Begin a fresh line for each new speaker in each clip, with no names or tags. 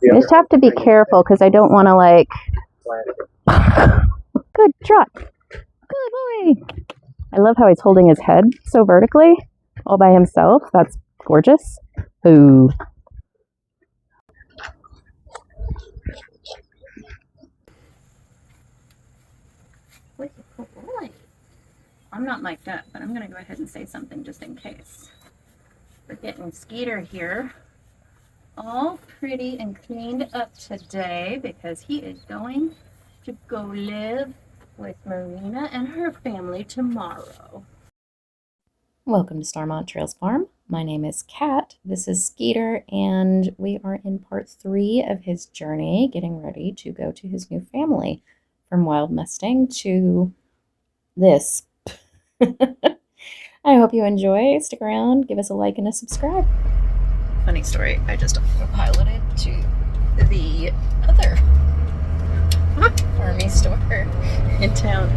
You just have to be careful because I don't want to like. Good truck. Good boy. I love how he's holding his head so vertically all by himself. That's gorgeous. Ooh. I'm not mic'd up, but I'm going to go ahead and say something just in case. We're getting Skeeter here all pretty and cleaned up today because he is going to go live with Merina and her family tomorrow. Welcome to Starmont Trails Farm. My name is Kat. This is Skeeter, and we are in part 3 of his journey, getting ready to go to his new family from Wild Mustang to this. I hope you enjoy. Stick around, give us a like and a subscribe. Funny story, I just piloted to the other army store in town.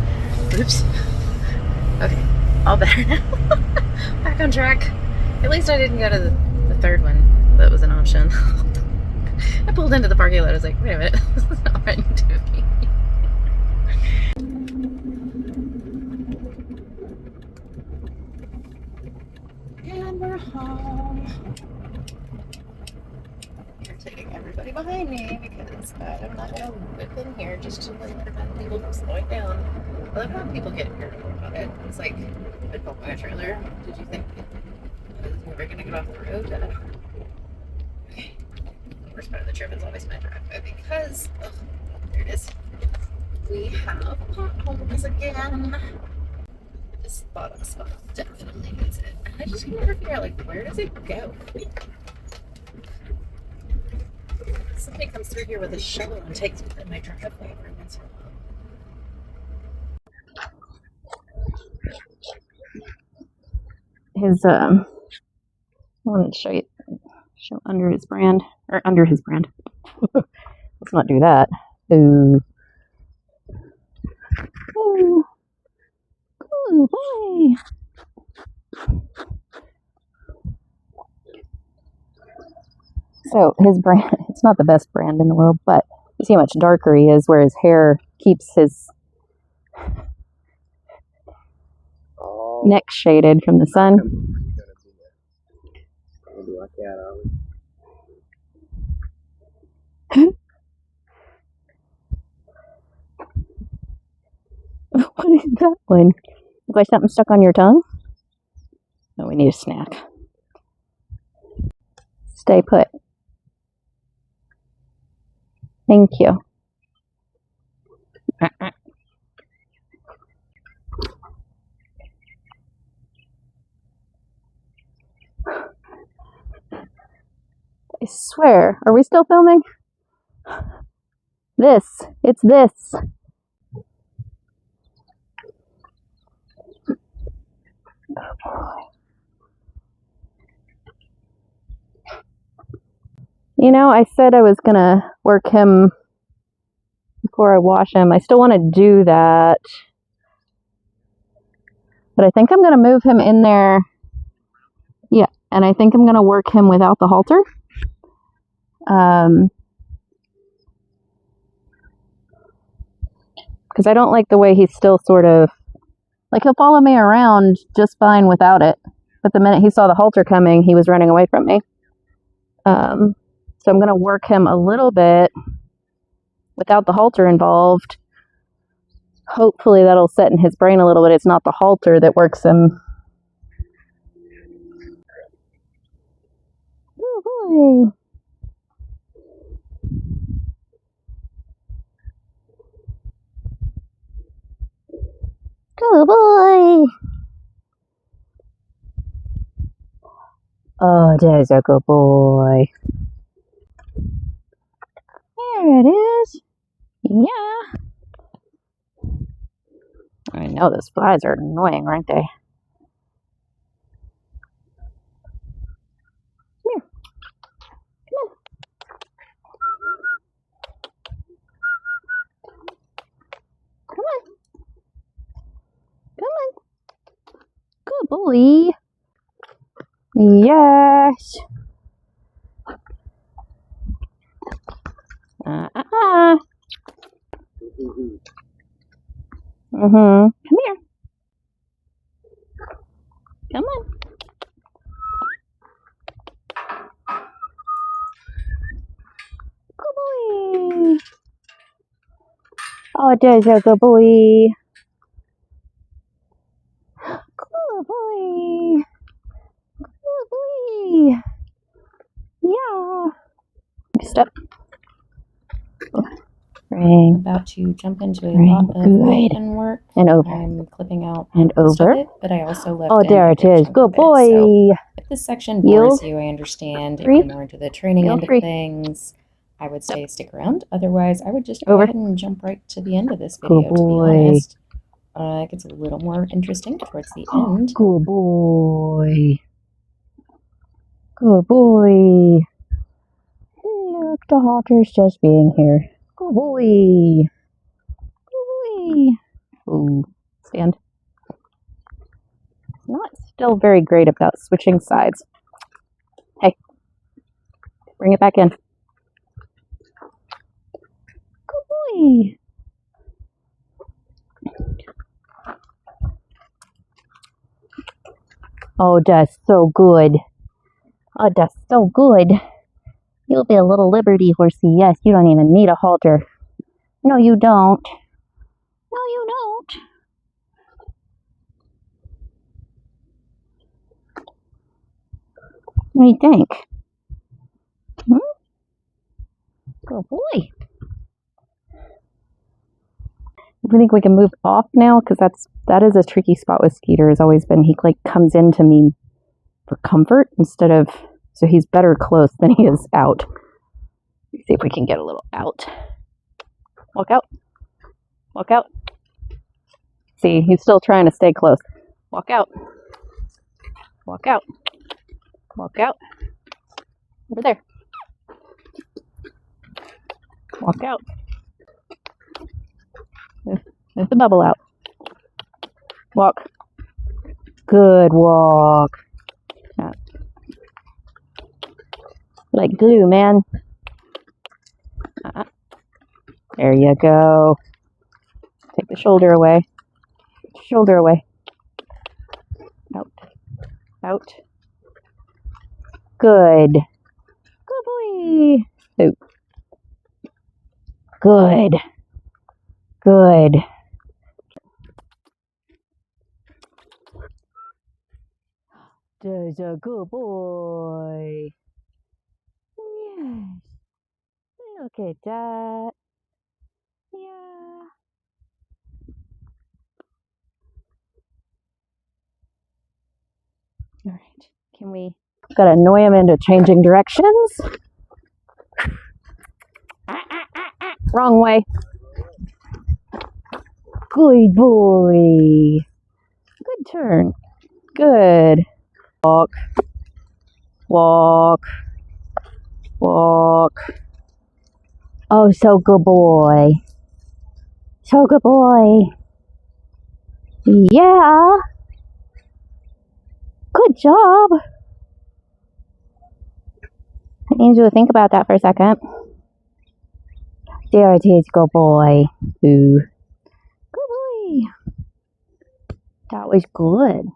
Oops. Okay, all better now. Back on track. At least I didn't go to the third one. That was an option. I pulled into the parking lot. I was like, wait a minute, this is not right to me. And we're home. You're taking everybody behind me because I'm not going to whip in here just to like prevent people from slowing down. I love how people get paranoid about it. It's like, I'd go by a trailer. Did you think I was never going to get off the road? Okay. The worst part of the trip is always my driveway because, there it is. We have potholes again. This bottom spot definitely needs it. And I just can never figure out, like, where does it go? Somebody comes through here with a shovel and takes me in my driveway every once in a while. His, I wanted to show under his brand. Let's not do that. Ooh. Ooh. Good boy. So his brand, it's not the best brand in the world, but you see how much darker he is where his hair keeps his neck shaded from the sun. What is that one? Look like something stuck on your tongue? No, we need a snack. Stay put. Thank you. I swear, are we still filming? It's this. You know, I said I was gonna work him before I wash him. I still want to do that. But I think I'm gonna move him in there. Yeah, and I think I'm gonna work him without the halter. Because I don't like the way he's still sort of, like, he'll follow me around just fine without it. But the minute he saw the halter coming, he was running away from me. So I'm going to work him a little bit without the halter involved. Hopefully that'll set in his brain a little bit. It's not the halter that works him. Oh boy. Good boy. Oh, there's a good boy. There it is. Yeah. I know those flies are annoying, aren't they? Come here. Come on. Come on. Come on. Good boy. Yes. Come here. Come on. Good boy. Oh, there's a good boy. Good boy. Good boy. Yeah. Step.
I'm about to jump into a lot of open work.
And over.
I'm clipping out
and
most
over.
of it, but I also left in
there
a
it
good
is.
chunk
Good
of it.
boy.
So if this section bores you, I understand. If
Three.
you're more into the training end of
Three.
things, I would say stick around. Otherwise, I would just go
Over.
ahead and jump right to the end of this video, to be honest. It gets a little more interesting towards the end.
Good boy. Good boy. Look, the halter's just being here. Good boy. Good boy. Ooh, stand. Not still very great about switching sides. Hey, bring it back in. Good boy. Oh, that's so good. Oh, that's so good. You'll be a little Liberty horsey. Yes, you don't even need a halter. No, you don't. No, you don't. What do you think? Good boy. I think we can move off now because that is a tricky spot with Skeeter. Has always been he like comes into me for comfort instead of, so he's better close than he is out. Let's see if we can get a little out. Walk out. Walk out. See, he's still trying to stay close. Walk out. Walk out. Walk out. Over there. Walk out. Move the bubble out. Walk. Good walk. Like glue, man. There you go. Take the shoulder away. Shoulder away. Out. Out. Good. Good boy. Ooh. Good. Good. There's a good boy. Yes. Look at that. Yeah. All right. Can we? Gotta annoy him into changing directions. Wrong way. Good boy. Good turn. Good. Walk. Walk. Walk. Oh, so good boy. So good boy. Yeah. Good job. I need you to think about that for a second. There it is, good boy. Ooh. Good boy. That was good.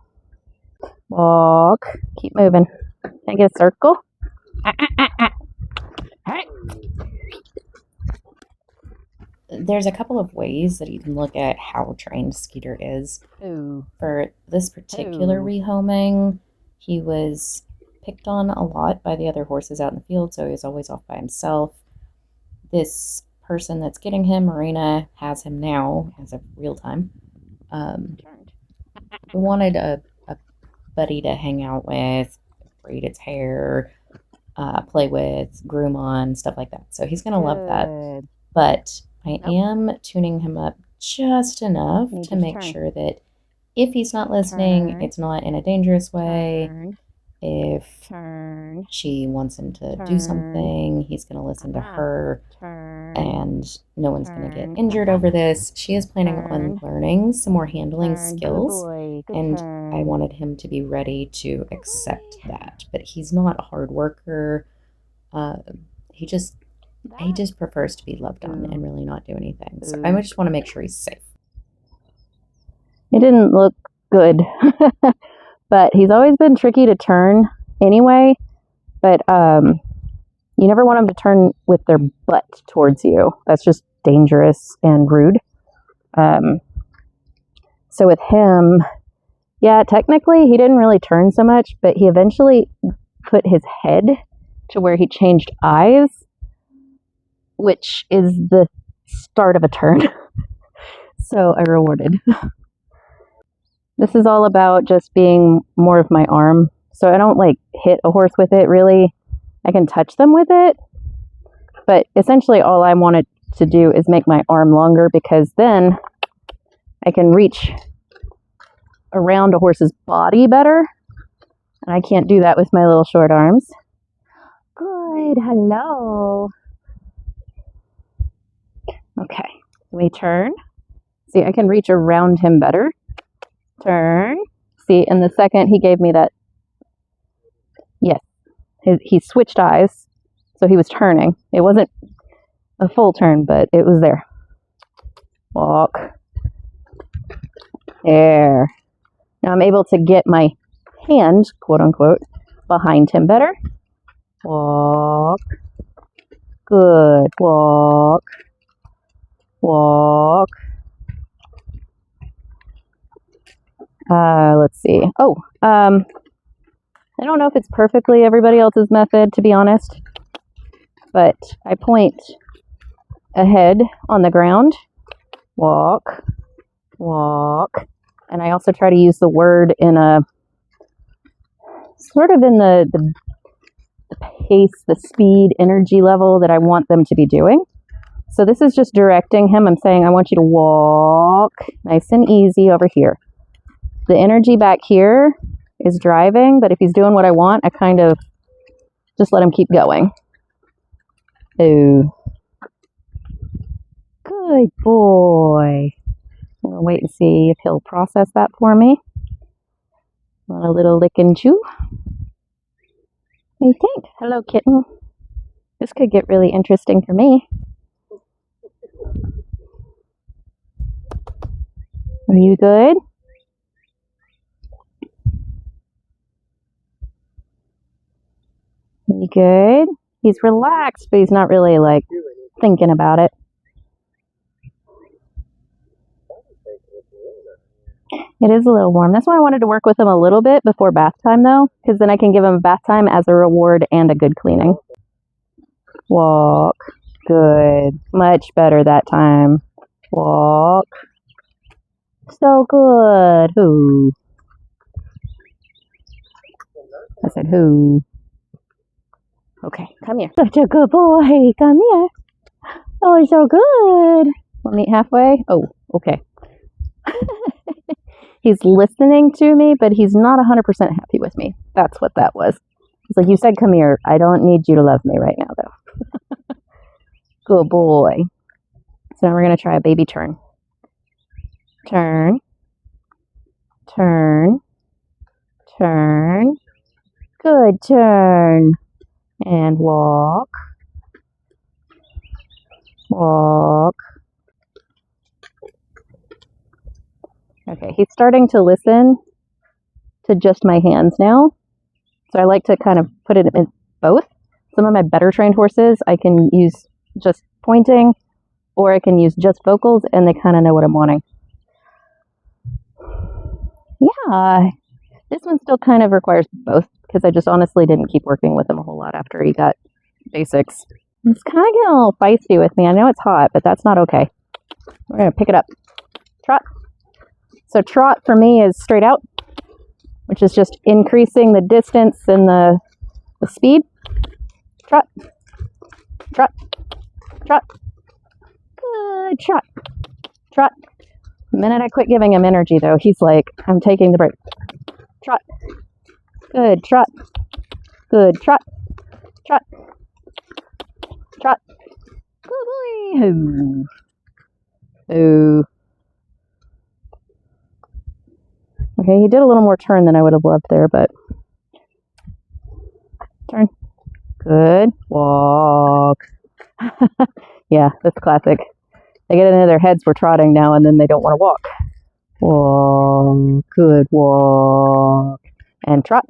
Walk. Keep moving. Can I get a circle?
There's a couple of ways that you can look at how trained Skeeter is.
Ooh.
For this particular rehoming, he was picked on a lot by the other horses out in the field, so he was always off by himself. This person that's getting him, Merina, has him now as of real time. We wanted a buddy to hang out with, braid its hair, play with, groom on, stuff like that. So he's going to love that. But I am tuning him up just enough to make sure that if he's not listening, it's not in a dangerous way. If she wants him to do something, he's going to listen to her, and no one's going to get injured over this. She is planning on learning some more handling skills, and I wanted him to be ready to accept that. But he's not a hard worker. He just he just prefers to be loved on and really not do anything. So I just want to make sure he's safe.
It didn't look good, but he's always been tricky to turn anyway. But you never want them to turn with their butt towards you. That's just dangerous and rude. So with him, yeah, technically he didn't really turn so much, but he eventually put his head to where he changed eyes, which is the start of a turn. So I rewarded. This is all about just being more of my arm. So I don't like hit a horse with it really. I can touch them with it. But essentially all I wanted to do is make my arm longer, because then I can reach around a horse's body better. And I can't do that with my little short arms. Good, hello. Okay, we turn. See, I can reach around him better. Turn. See, in the second he gave me that, yes, he switched eyes, so he was turning. It wasn't a full turn, but it was there. Walk. There. Now I'm able to get my hand, quote unquote, behind him better. Walk. Good. Walk. Walk. Let's see. Oh, I don't know if it's perfectly everybody else's method, to be honest, but I point ahead on the ground. Walk. Walk. And I also try to use the word in a sort of in the pace, the speed, energy level that I want them to be doing. So this is just directing him. I'm saying I want you to walk nice and easy over here. The energy back here is driving, but if he's doing what I want, I kind of just let him keep going. Oh. Good boy. I'm going to wait and see if he'll process that for me. Want a little lick and chew? What do you think? Hello, kitten. This could get really interesting for me. Are you good? Are you good? He's relaxed, but he's not really like thinking about it. It is a little warm. That's why I wanted to work with him a little bit before bath time though, because then I can give him bath time as a reward and a good cleaning. Walk. Good. Much better that time. Walk. So good. Who? I said who? Okay, come here. Such a good boy. Come here. Oh, so good. We'll meet halfway. Oh, okay. He's listening to me, but he's not 100% happy with me. That's what that was. He's like, you said come here. I don't need you to love me right now, though. Good boy. So now we're going to try a baby turn. Turn. Turn. Turn. Good turn. And walk. Walk. Okay, he's starting to listen to just my hands now. So I like to kind of put it in both. Some of my better trained horses, I can use just pointing, or I can use just vocals, and they kind of know what I'm wanting. Yeah, this one still kind of requires both, because I just honestly didn't keep working with him a whole lot after he got basics. It's kind of getting a little feisty with me. I know it's hot, but that's not okay. We're going to pick it up. Trot. So trot for me is straight out, which is just increasing the distance and the speed. Trot. Trot. Trot. Good trot. Trot. The minute I quit giving him energy, though, he's like, I'm taking the break. Trot. Good trot. Good trot. Trot. Trot. Good boy. Ooh. Ooh. Okay, he did a little more turn than I would have loved there, but turn. Good. Walk. Yeah, that's classic. They get into their heads we're trotting now, and then they don't want to walk. Walk, good walk. And trot.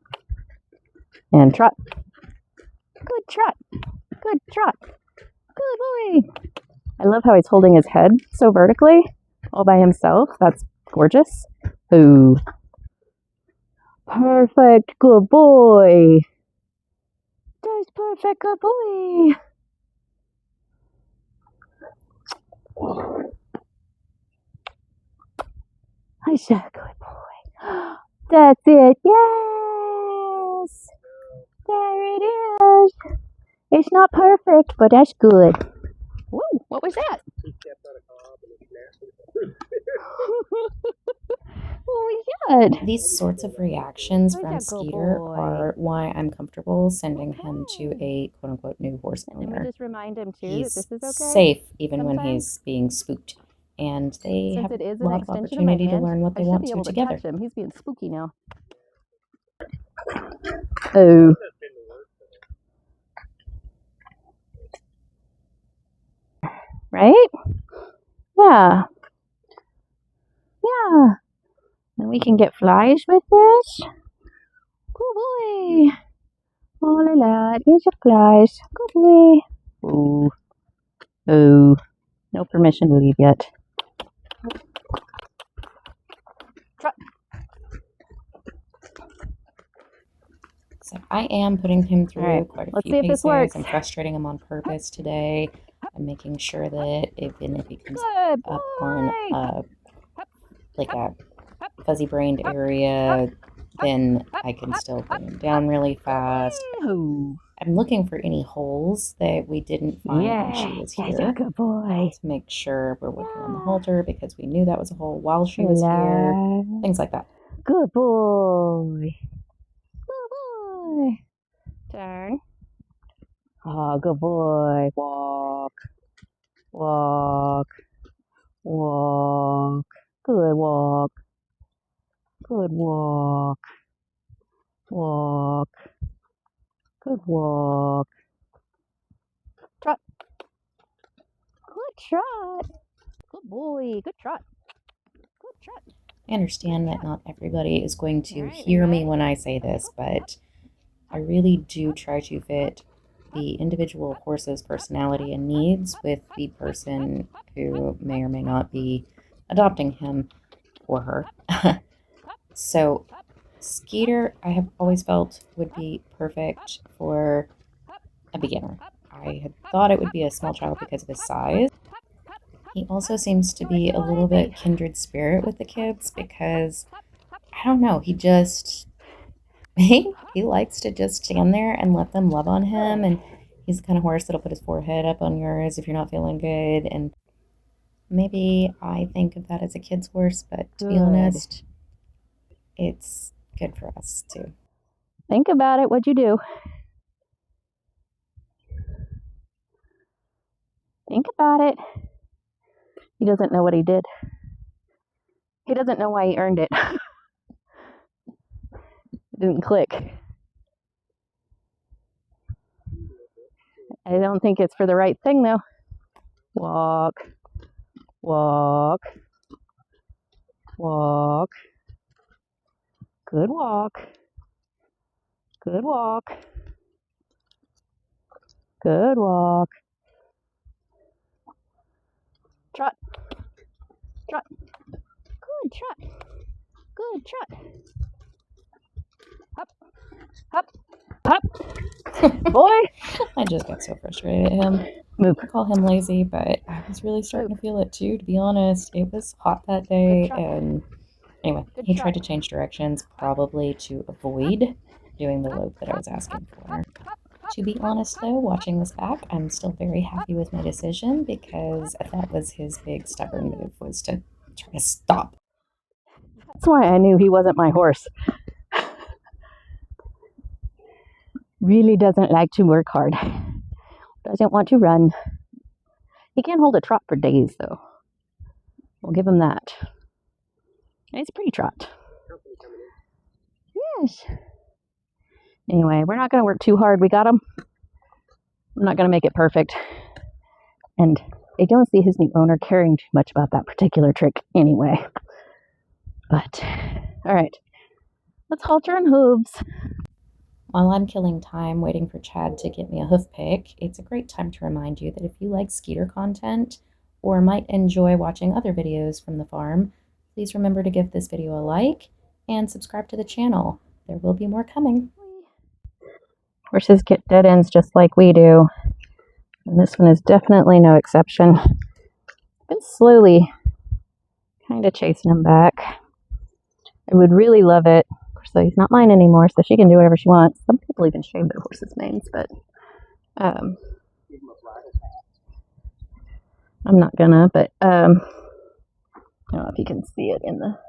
And trot. Good trot. Good trot. Good boy. I love how he's holding his head so vertically all by himself. That's gorgeous. Ooh. Perfect. Good boy. That's perfect. Good boy. I said good boy. That's it. Yes. There it is. It's not perfect, but that's good. Whoa, what was that? What was that?
These sorts of reactions
Where's
from
that good
Skeeter
boy?
are why I'm comfortable sending him to a quote unquote new horse
And then we
owner.
just remind him too
He's
that this is okay.
safe even when
sometimes.
he's being spooked, and they
Since
have
it is
a
an
lot of
extension of my
opportunity to
hand,
learn what
I
they
should
want
be
to
able to
together.
touch him. He's being spooky now. Oh. Right? Yeah. Yeah. Then we can get flies with this. Good boy. Oh la la, here's your flies. Good boy. Ooh. Ooh. No permission to leave yet. Trot.
So I am putting him through
All right,
quite a
let's
few
see if this
paces.
works.
I'm frustrating him on purpose today. I'm making sure that even if he comes
Good boy.
up on like a fuzzy brained area, then I can still bring him down really fast.
Ooh.
I'm looking for any holes that we didn't find when she was
Yes,
here
good boy.
to make sure we're working on the halter because we knew that was a hole while she was here. Things like that.
Good boy. Good boy. Turn. Oh, good boy. Walk. Walk. Walk. Good walk. Good walk. Walk. Good walk. Trot. Good trot. Good boy. Good trot. Good trot.
I understand that not everybody is going to hear me when I say this, but I really do try to fit the individual horse's personality and needs with the person who may or may not be adopting him or her. So, Skeeter, I have always felt would be perfect for a beginner. I had thought it would be a small child because of his size. He also seems to be a little bit kindred spirit with the kids because I don't know, he likes to just stand there and let them love on him, and he's the kind of horse that'll put his forehead up on yours if you're not feeling good. And maybe I think of that as a kid's horse, but to be honest, it's good for us too.
Think about it. What'd you do? Think about it. He doesn't know what he did. He doesn't know why he earned it. It didn't click. I don't think it's for the right thing though. Walk. Walk. Walk. Good walk. Good walk. Good walk. Trot. Trot. Good trot. Good trot. Hop. Hop. Hop. Boy.
I just got so frustrated at him.
Move.
I call him lazy, but I was really starting to feel it too, to be honest. It was hot that day, and anyway, he tried to change directions, probably to avoid doing the lope that I was asking for. To be honest, though, watching this back, I'm still very happy with my decision because that was his big stubborn move, was to try to stop.
That's why I knew he wasn't my horse. Really doesn't like to work hard. Doesn't want to run. He can't hold a trot for days, though. We'll give him that. It's a pretty trot. Yes. Anyway, we're not going to work too hard. We got him. I'm not going to make it perfect. And I don't see his new owner caring too much about that particular trick anyway. But, all right, let's halter and hooves.
While I'm killing time waiting for Chad to get me a hoof pick, it's a great time to remind you that if you like Skeeter content or might enjoy watching other videos from the farm, please remember to give this video a like and subscribe to the channel. There will be more coming.
Horses get dead ends just like we do. And this one is definitely no exception. Been slowly kind of chasing him back. I would really love it. So he's not mine anymore, so she can do whatever she wants. Some people even shave their horses' manes, but I'm not gonna. But I don't know if you can see it in the.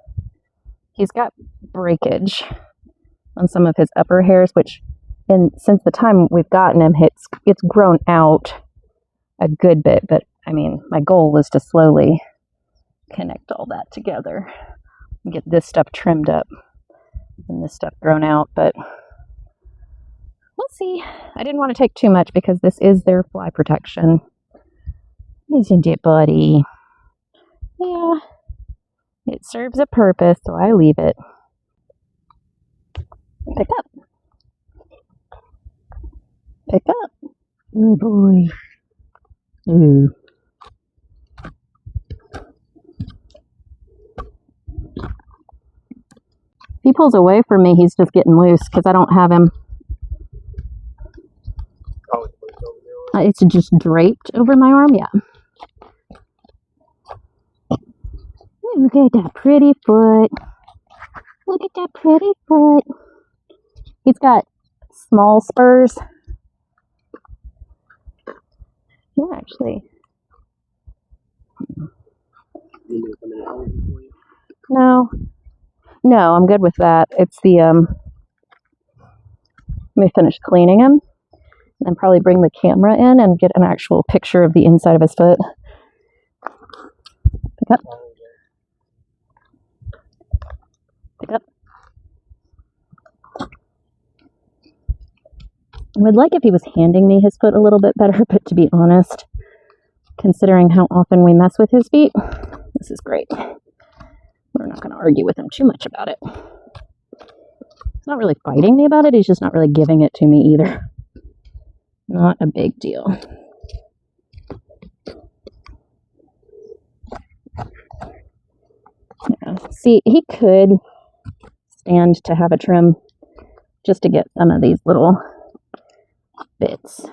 He's got breakage on some of his upper hairs, which, and since the time we've gotten him, it's grown out a good bit. But I mean, my goal was to slowly connect all that together and get this stuff trimmed up and this stuff grown out, but we'll see. I didn't want to take too much because this is their fly protection. Isn't it, buddy? Yeah, it serves a purpose, so I leave it. Pick up. Pick up. Oh boy. Ooh. If he pulls away from me, he's just getting loose because I don't have him. It's just draped over my arm, yeah. Look at that pretty foot. Look at that pretty foot. He's got small spurs. Yeah, actually. No. No, I'm good with that. It's the, let me finish cleaning him. And probably bring the camera in and get an actual picture of the inside of his foot. Pick up. Pick up. I would like if he was handing me his foot a little bit better, but to be honest, considering how often we mess with his feet, this is great. We're not going to argue with him too much about it. He's not really fighting me about it, he's just not really giving it to me either. Not a big deal. Yeah. See, he could stand to have a trim just to get some of these little bits.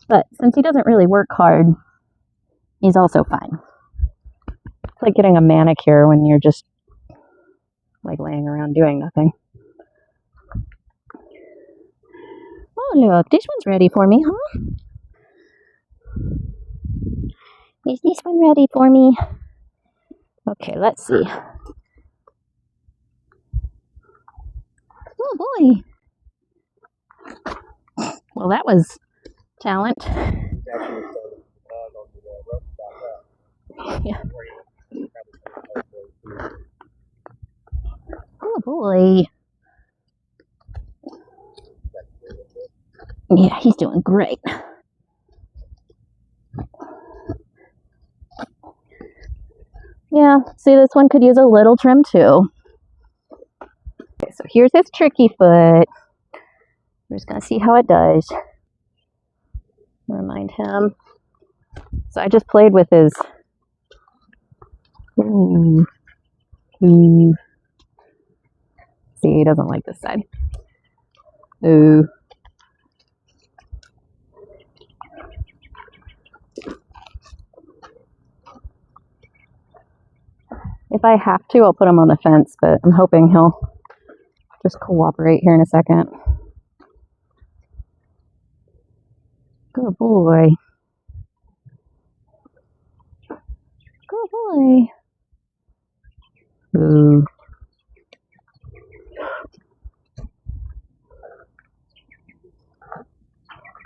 But since he doesn't really work hard, he's also fine. It's like getting a manicure when you're just like laying around doing nothing. Oh look, this one's ready for me, huh? Is this one ready for me? Okay, let's see. Oh boy. Well, that was talent. Yeah. Oh boy. Yeah, he's doing great. Yeah, see, this one could use a little trim too. Okay, so here's his tricky foot. We're just gonna see how it does. Remind him. So I just played with his. Ooh. Ooh. See, he doesn't like this side. Ooh. If I have to, I'll put him on the fence, but I'm hoping he'll just cooperate here in a second. Good boy. Good boy. Ooh.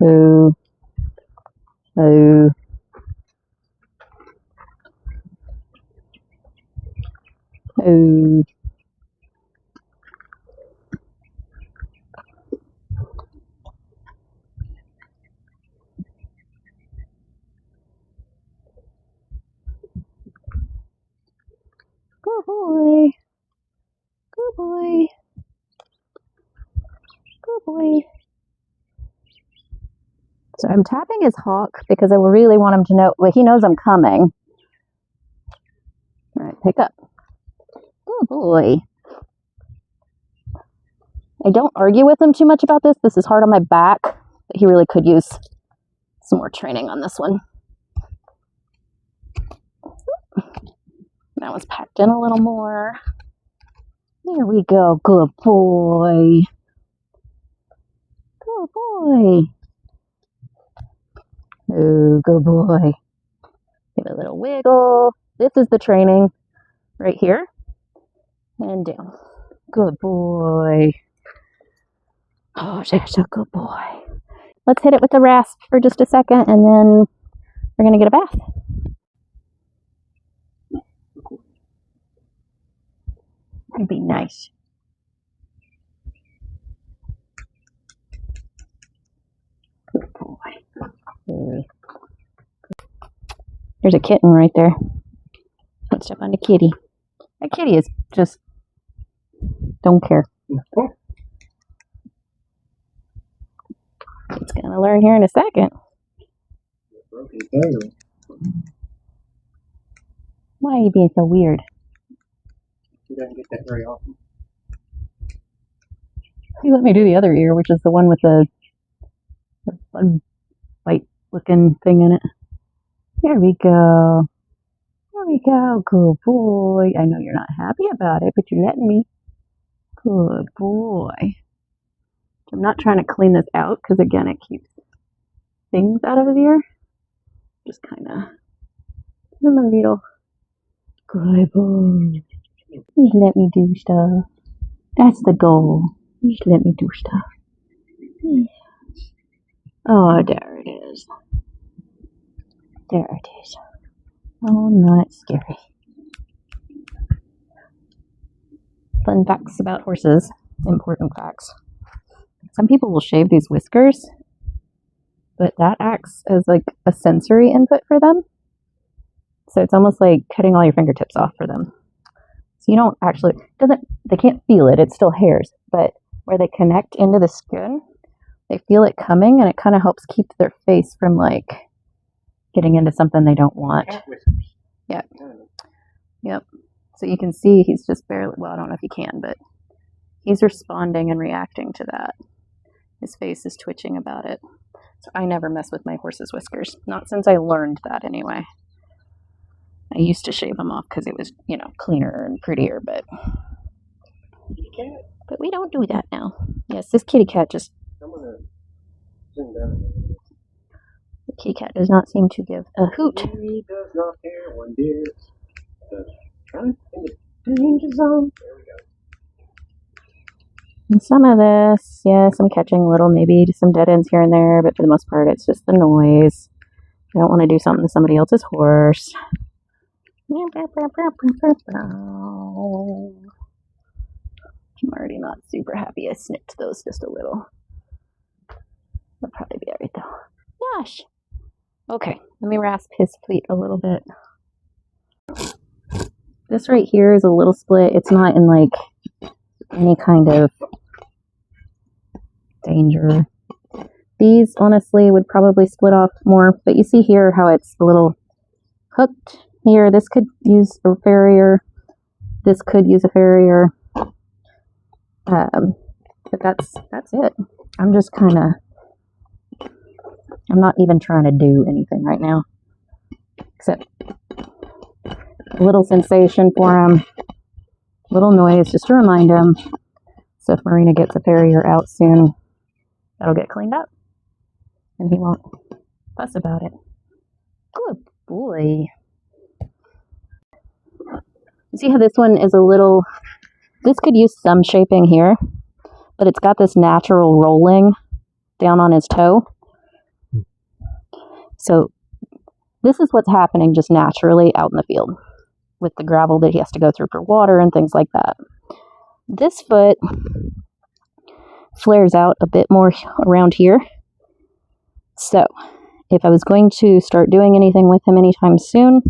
Ooh. Ooh. Ooh. Good boy. Good boy. Good boy. So I'm tapping his hock because I really want him to know, well, he knows I'm coming. All right, pick up. Good boy. I don't argue with him too much about this. This is hard on my back, but he really could use some more training on this one. That one's packed in a little more. There we go. Good boy. Good boy. Oh, good boy. Give it a little wiggle. This is the training right here. And down. Good boy. Oh, there's a good boy. Let's hit it with the rasp for just a second, and then we're going to get a bath. That'd be nice. Good boy. There's a kitten right there. Don't step on the kitty. That kitty is just don't care. It's gonna learn here in a second. Why are you being so weird?
He doesn't get that very often.
He let me do the other ear, which is the one with the fun white looking thing in it. There we go. There we go. Good boy. I know you're not happy about it, but you're letting me. Good boy. I'm not trying to clean this out because, again, it keeps things out of his ear. Just kind of in the middle. Good boy. Just let me do stuff. That's the goal. Just let me do stuff. Oh, there it is. There it is. Oh, not scary. Fun facts about horses. Important facts. Some people will shave these whiskers, but that acts as like a sensory input for them. So it's almost like cutting all your fingertips off for them. So you don't actually, they can't feel it, it's still hairs, but where they connect into the skin, they feel it coming, and it kind of helps keep their face from like getting into something they don't want. Yep. Yep. So you can see he's just barely, well, I don't know if you can, but he's responding and reacting to that. His face is twitching about it. So I never mess with my horse's whiskers. Not since I learned that anyway. I used to shave them off because it was, you know, cleaner and prettier, but we don't do that now. Yes, this kitty cat just, the kitty cat does not seem to give a hoot.
He does not care one bit. Trying in the danger zone. There we go.
And some of this, yes, I'm catching little, maybe some dead ends here and there, but for the most part, it's just the noise. I don't want to do something to somebody else's horse. I'm already not super happy. I snipped those just a little. That'll probably be alright though. Gosh. Okay, let me rasp his fleet a little bit. This right here is a little split. It's not in like any kind of danger. These honestly would probably split off more, but you see here how it's a little hooked here. This could use a farrier. This could use a farrier. But that's it. I'm just kind of, I'm not even trying to do anything right now, except a little sensation for him, little noise just to remind him. So if Merina gets a farrier out soon, that'll get cleaned up and he won't fuss about it. Good boy. You see how this one is a little, this could use some shaping here, but it's got this natural rolling down on his toe. So this is what's happening just naturally out in the field with the gravel that he has to go through for water and things like that. This foot flares out a bit more around here. So if I was going to start doing anything with him anytime soon,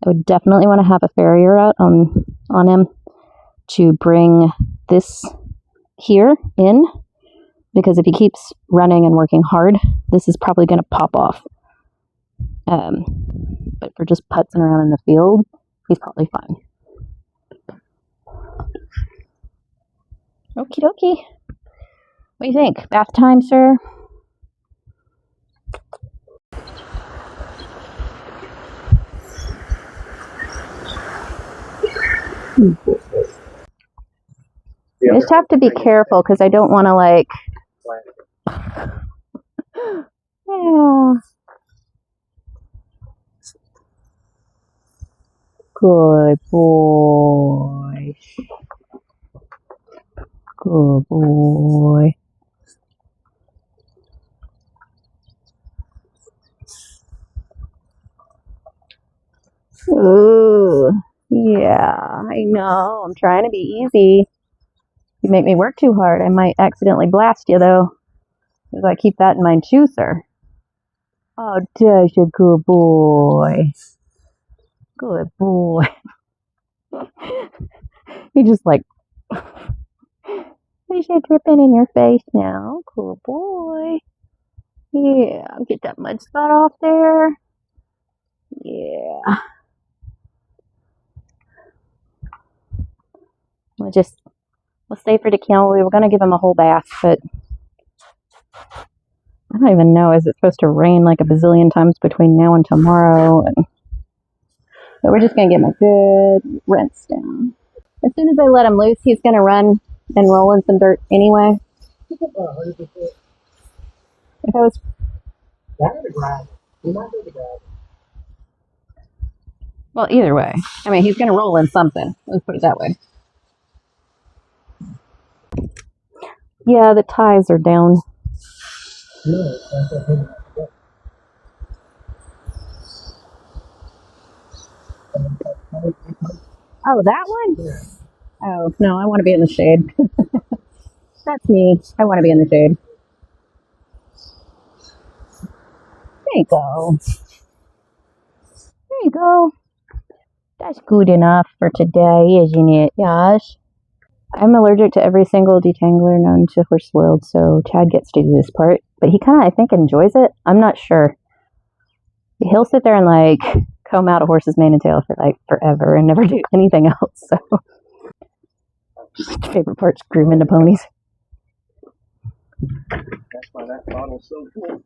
I would definitely want to have a farrier out on him to bring this here in, because if he keeps running and working hard, this is probably going to pop off. But for just putzing around in the field, he's probably fine. Okie dokie. What do you think? Bath time, sir? I just have to be careful because I don't want to, like... Yeah. Good boy. Good boy. Ooh, yeah, I know. I'm trying to be easy. You make me work too hard. I might accidentally blast you, though. You gotta keep that in mind, too, sir. Oh, Dash, a good boy. Good boy. He just like, is it dripping in your face now? Good boy. Yeah, get that mud spot off there. Yeah. We'll stay for the count. We were going to give him a whole bath, but I don't even know. Is it supposed to rain like a bazillion times between now and tomorrow? So we're just going to get him a good rinse down. As soon as I let him loose, he's going to run and roll in some dirt anyway. If I was... Well, either way. I mean, he's going to roll in something. Let's put it that way. Yeah, the ties are down. Oh, that one? Yeah. Oh, no, I want to be in the shade. That's me. I want to be in the shade. There you go. There you go. That's good enough for today, isn't it, Josh? I'm allergic to every single detangler known to Horse World, so Chad gets to do this part. But he kind of, I think, enjoys it. I'm not sure. He'll sit there and, like, comb out a horse's mane and tail for, like, forever and never do anything else, so. My favorite part's grooming the ponies.
That's why that bottle's so full.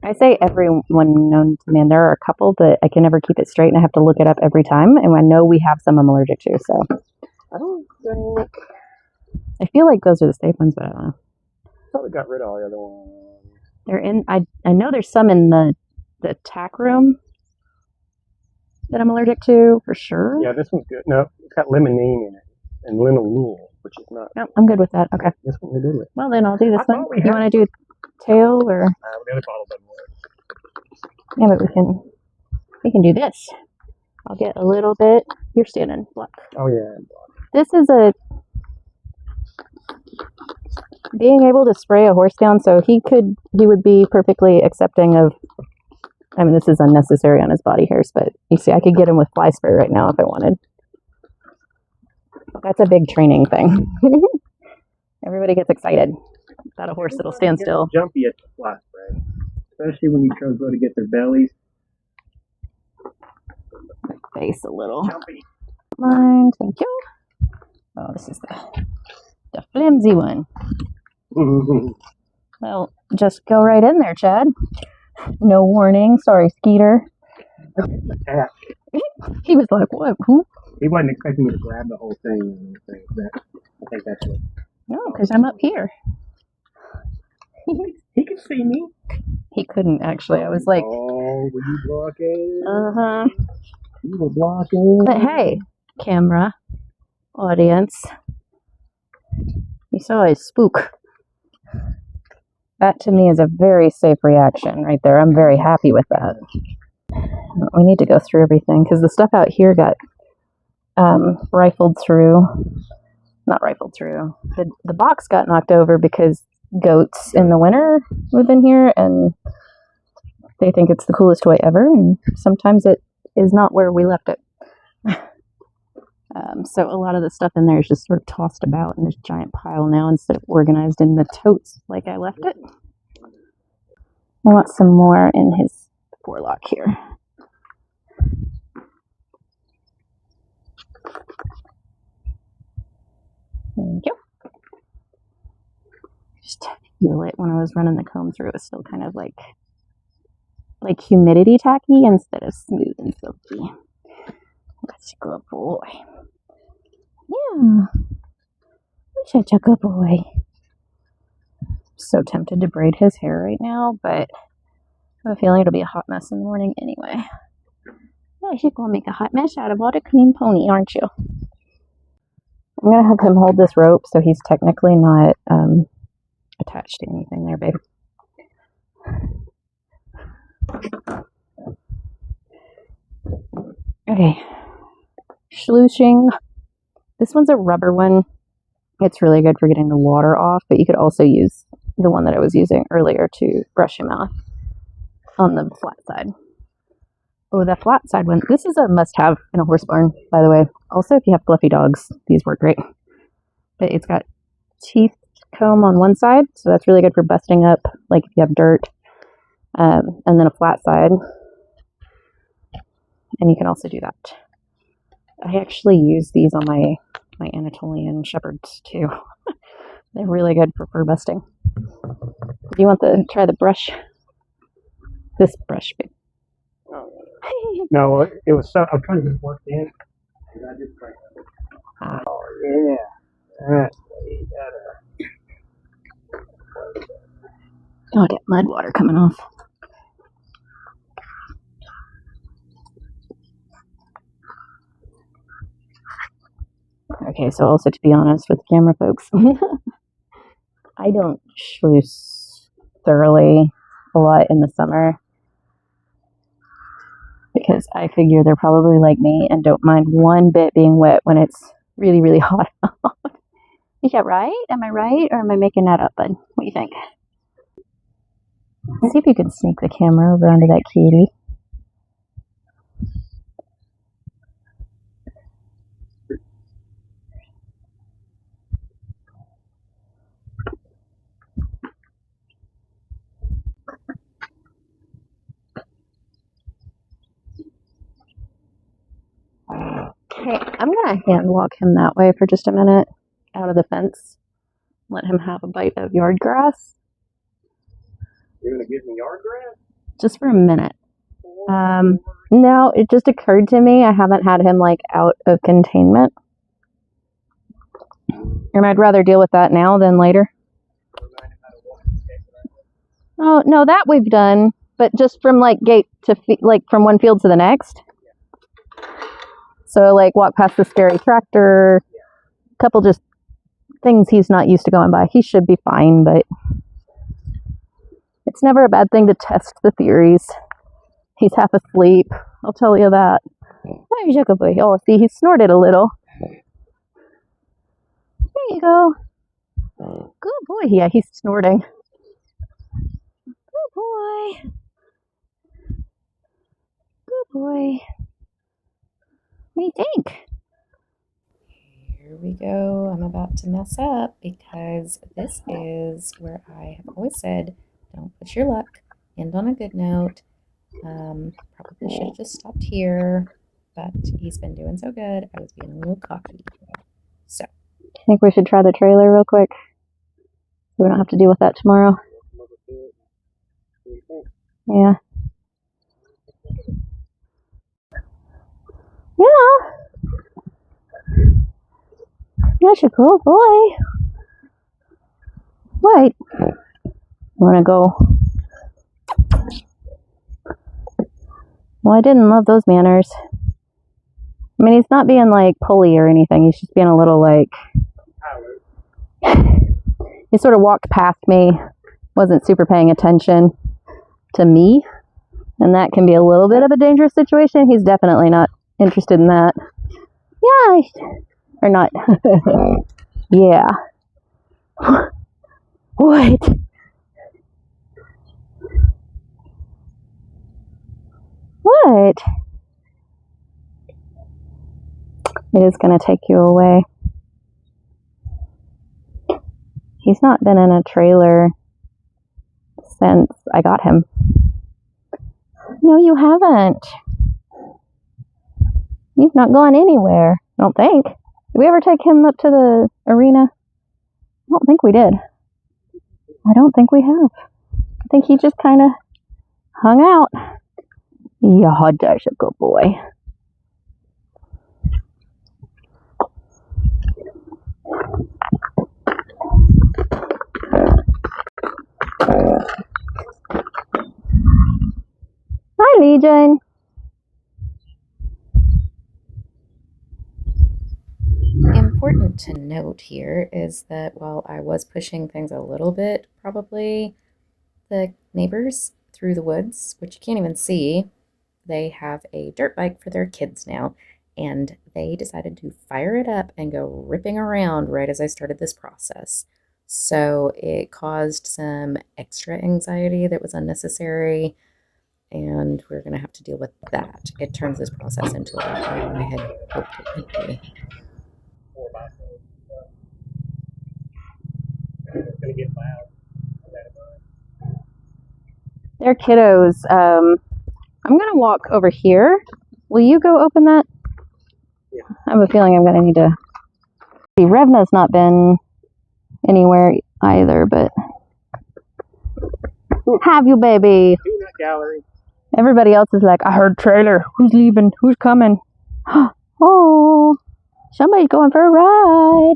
I say everyone known to man. There are a couple, but I can never keep it straight, and I have to look it up every time. And I know we have some I'm allergic to, so.
I don't think...
I feel like those are the safe ones, but I don't know.
I thought we got rid of all the other ones.
They're in. I know there's some in the tack room that I'm allergic to for sure.
Yeah, this one's good. No, it's got limonene in it and linalool, which is not.
No, I'm good with that. Okay.
This one we did with.
Well, then I'll do this
I
one.
thought we
You
had-
want to do tail or?
The other bottle doesn't work.
Yeah, but we can do this. I'll get a little bit. You're standing. Look.
Oh yeah.
This is being able to spray a horse down, so he would be perfectly accepting of. I mean, this is unnecessary on his body hairs, but you see, I could get him with fly spray right now if I wanted. That's a big training thing. Everybody gets excited about a horse that'll stand still.
Jumpy at the fly spray, especially when you go to get their bellies.
Face a little.
Jumpy.
Mine, thank you. Oh, this is the flimsy one. Well, just go right in there, Chad. No warning. Sorry, Skeeter. He was like, what? Who?
He wasn't expecting me to grab the whole thing. I think that's what.
No, because I'm up here.
He could see me.
He couldn't, actually. I was like,
oh, were you blocking?
uh-huh.
You were blocking.
But hey, camera, audience, you saw a spook. That to me is a very safe reaction right there. I'm very happy with that. We need to go through everything because the stuff out here got rifled through. Not rifled through. The box got knocked over because goats in the winter live in here and they think it's the coolest toy ever, and sometimes it is not where we left it. So a lot of the stuff in there is just sort of tossed about in this giant pile now instead of organized in the totes like I left it. I want some more in his forelock here. Thank you. Just feel it when I was running the comb through. It was still kind of like humidity tacky instead of smooth and silky. That's a good boy. Yeah. Such a good boy. So tempted to braid his hair right now, but I have a feeling it'll be a hot mess in the morning anyway. Yeah, you're gonna make a hot mess out of all the clean pony, aren't you? I'm gonna have him hold this rope so he's technically not attached to anything there, babe. Okay. Sluicing. This one's a rubber one. It's really good for getting the water off, but you could also use the one that I was using earlier to brush him off on the flat side. Oh, the flat side one. This is a must-have in a horse barn, by the way. Also, if you have fluffy dogs, these work great. But it's got teeth comb on one side, so that's really good for busting up, like if you have dirt. And then a flat side. And you can also do that. I actually use these on my Anatolian Shepherds too. They're really good for fur busting. Do you want to try the brush? This brush, babe.
No, it was so. I'm trying to get it worked in. Oh yeah, that's what you gotta.
Oh, get mud water coming off. Okay, so also to be honest with camera folks, I don't sluice thoroughly a lot in the summer because I figure they're probably like me and don't mind one bit being wet when it's really, really hot out. Is that right? Am I right? Or am I making that up, bud? What do you think? Let's see if you can sneak the camera over onto that kitty. Okay, I'm going to hand walk him that way for just a minute out of the fence. Let him have a bite of yard grass.
You're gonna give me yard grass?
Just for a minute. No, it just occurred to me I haven't had him like out of containment. And I'd rather deal with that now than later. Oh, no, that we've done, but just from like gate to like from one field to the next. So like walk past the scary tractor, a couple just things he's not used to going by. He should be fine, but it's never a bad thing to test the theories. He's half asleep, I'll tell you that. Oh, he's a good boy. Oh, see, he snorted a little. There you go. Good boy. Yeah, he's snorting. Good boy. Good boy. What do you think?
Here we go. I'm about to mess up because this is where I have always said, don't push your luck. End on a good note. Probably should have just stopped here, but he's been doing so good. I was being a little cocky. So,
I think we should try the trailer real quick. So we don't have to deal with that tomorrow. Yeah. Yeah. That's a cool boy. Wait. Wanna go? Well, I didn't love those manners. I mean, he's not being like pulley or anything. He's just being a little like. He sort of walked past me, wasn't super paying attention to me, and that can be a little bit of a dangerous situation. He's definitely not interested in that. Yeah, or not. Yeah. What? What? It is going to take you away. He's not been in a trailer since I got him. No, you haven't. You've not gone anywhere, I don't think. Did we ever take him up to the arena? I don't think we did. I don't think we have. I think he just kind of hung out. Yeah, that's a good boy. Hi, Legion.
Important to note here is that while I was pushing things a little bit, probably the neighbors through the woods, which you can't even see, they have a dirt bike for their kids now, and they decided to fire it up and go ripping around right as I started this process. So it caused some extra anxiety that was unnecessary, and we're going to have to deal with that. It turns this process into a lot more than I had hoped it would be.
It's gonna get loud.
They're kiddos. I'm going to walk over here. Will you go open that?
Yeah.
I have a feeling I'm going to need to... See, Revna's not been anywhere either, but... Have you, baby?
Peanut gallery.
Everybody else is like, I heard trailer. Who's leaving? Who's coming? Oh, somebody's going for a ride.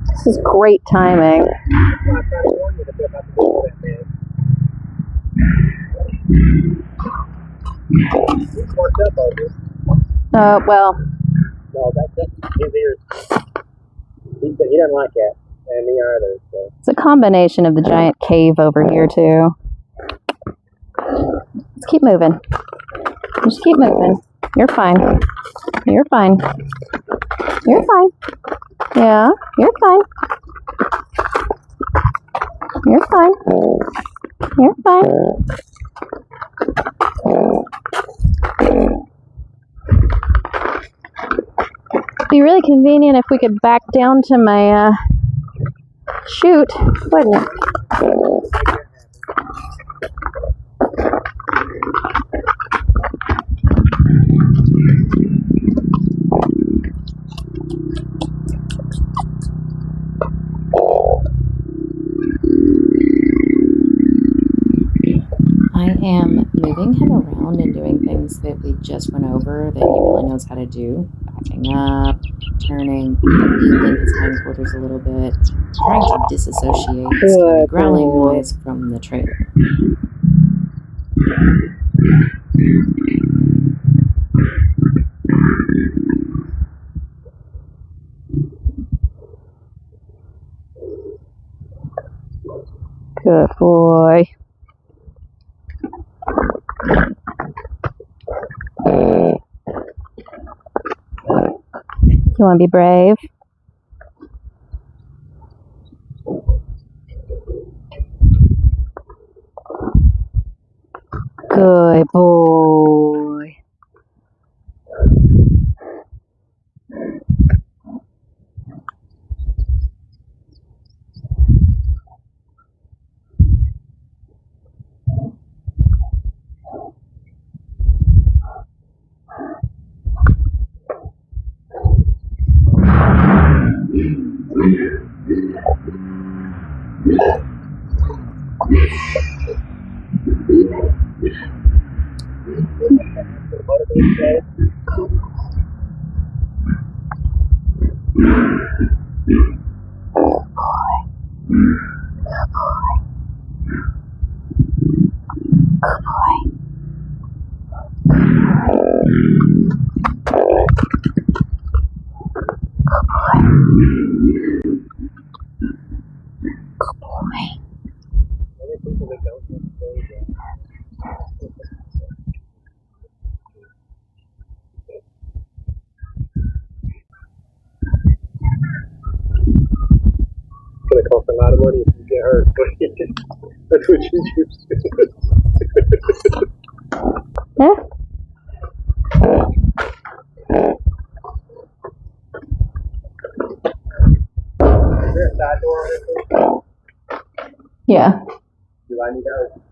This is great timing. Well,
No, that's his ears. He doesn't like that, and me either. So.
it's a combination of the giant cave over here too. Let's keep moving. Just keep moving. You're fine. You're fine. You're fine. Yeah, you're fine. You're fine. You're fine. It'd be really convenient if we could back down to my chute, wouldn't it?
I am moving him around and doing things that we just went over that he really knows how to do. Backing up, turning, yielding his hindquarters a little bit, trying to disassociate the scary growling noise from the trailer.
Good boy. You want to be brave? Good boy.
money if you get hurt. That's what you do.
Yeah.
Is there a side door on this one?
Yeah.
Do I need to open?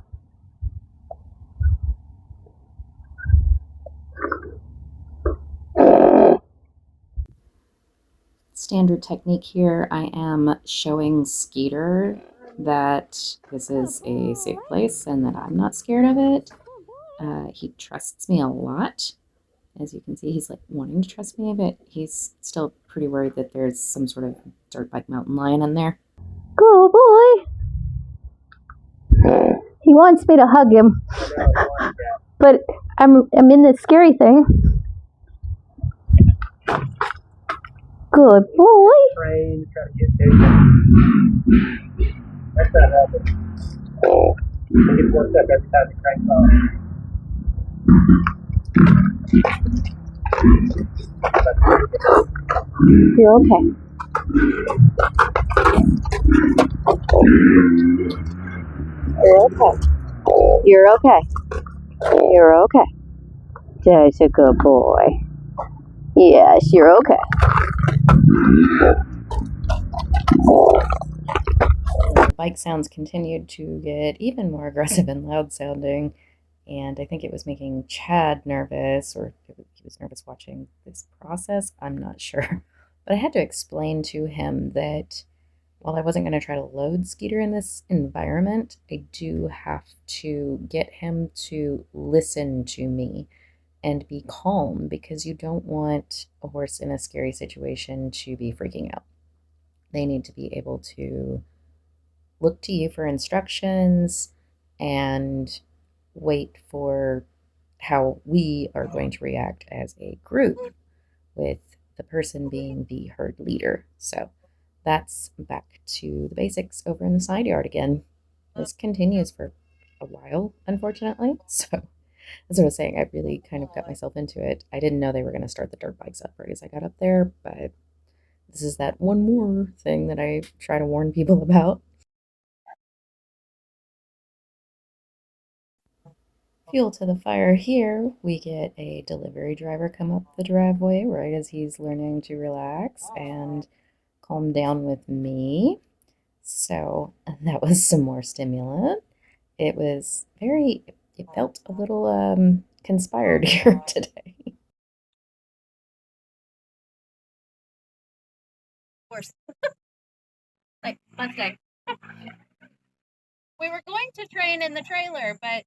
Standard technique here, I am showing Skeeter that this is a safe place and that I'm not scared of it. He trusts me a lot. As you can see, he's like wanting to trust me, but he's still pretty worried that there's some sort of dirt bike mountain lion in there.
Good boy. He wants me to hug him, but I'm in this scary thing. Good boy.
Train, try to get there. That's not helping. I get one step every time the crank off.
You're okay. You're okay. You're okay. You're okay. That's a good boy. Yes, you're okay.
The bike sounds continued to get even more aggressive and loud sounding, and I think it was making Chad nervous, or he was nervous watching this process. I'm not sure. But I had to explain to him that while I wasn't going to try to load Skeeter in this environment, I do have to get him to listen to me and be calm, because you don't want a horse in a scary situation to be freaking out. They need to be able to look to you for instructions and wait for how we are going to react as a group, with the person being the herd leader. So that's back to the basics over in the side yard again. This continues for a while, unfortunately. So as I was saying, I really kind of got myself into it. I didn't know they were going to start the dirt bikes up right as I got up there, but this is that one more thing that I try to warn people about. Fuel to the fire here, we get a delivery driver come up the driveway right as he's learning to relax and calm down with me. So that was some more stimulant. It was very, it felt a little conspired here today.
Horse. Like Mustang. We were going to train in the trailer, but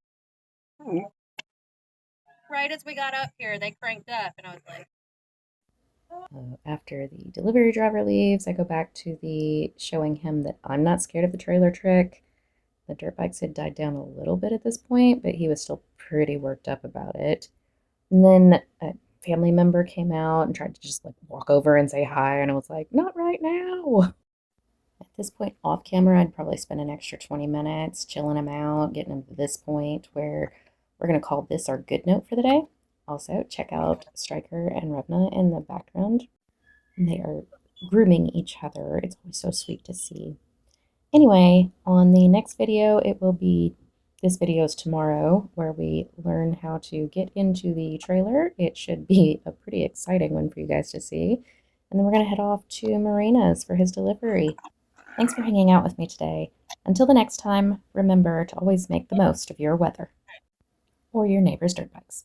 right as we got up here, they cranked up, and I was like,
After the delivery driver leaves, I go back to the showing him that I'm not scared of the trailer trick. The dirt bikes had died down a little bit at this point, but he was still pretty worked up about it. And then a family member came out and tried to just like walk over and say hi, and I was like, not right now. At this point, off camera, I'd probably spend an extra 20 minutes chilling him out, getting him to this point where we're going to call this our good note for the day. Also, check out Striker and Revna in the background. They are grooming each other. It's always so sweet to see. Anyway, on the next video, it will be, this video is tomorrow, where we learn how to get into the trailer. It should be a pretty exciting one for you guys to see. And then we're going to head off to Merina's for his delivery. Thanks for hanging out with me today. Until the next time, remember to always make the most of your weather or your neighbor's dirt bikes.